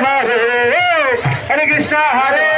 হরে হরে কৃষ্ণ হরে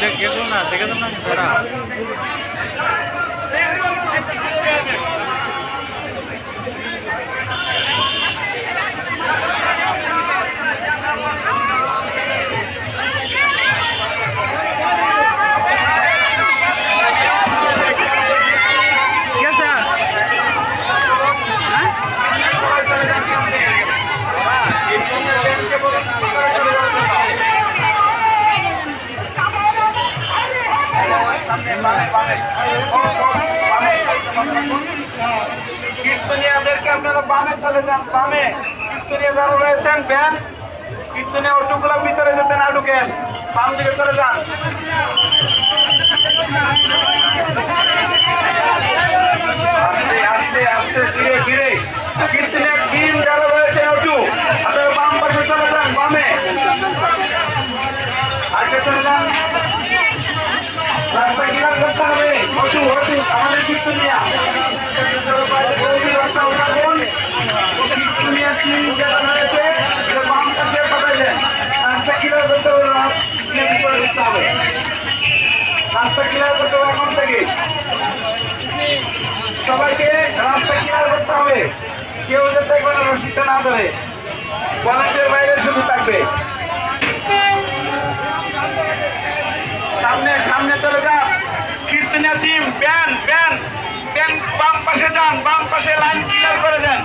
দেখলো না দেখে তো না ঘোড়া কীর্তনিয়াদেরকে আপনারা বামে চলে যান, বামে কীর্তনিয়া যারা রয়েছেন ব্যান কীর্তনিয়া অটোগুলো ভিতরে যেতে না ঢুকেন, বাম দিকে চলে যান। আস্তে আস্তে আস্তে ধীরে ধীরে কীর্তনিয়া টিম যারা রয়েছে অটো আপনারা বাম পাশে চলে যান, বামে আগে চলে যান। রাস্তা ক্লিয়ার করতে হবে, অটো অটো আমাদের কীর্তনিয়া রাস্তা উঠাবেন, কীর্তনিয়া টিম যারা রয়েছে বাম পাশে পাঠাইলেন, রাস্তা ক্লিয়ার করতে হবে, রাস্তা ক্লিয়ার করতে হবে এখন থেকে সবাইকে রাস্তা ক্লিয়ার করতে হবে, কেউ যাতে কোনো রসিদটা না ধরে, কলেজের বাইরে শুধু থাকবে। সামনে সামনে চলে যান কীর্তনিয়া টিম, ব্যান ব্যান ব্যান বাম পাশে যান, বাম পাশে লাইন ক্লিয়ার করে দেন।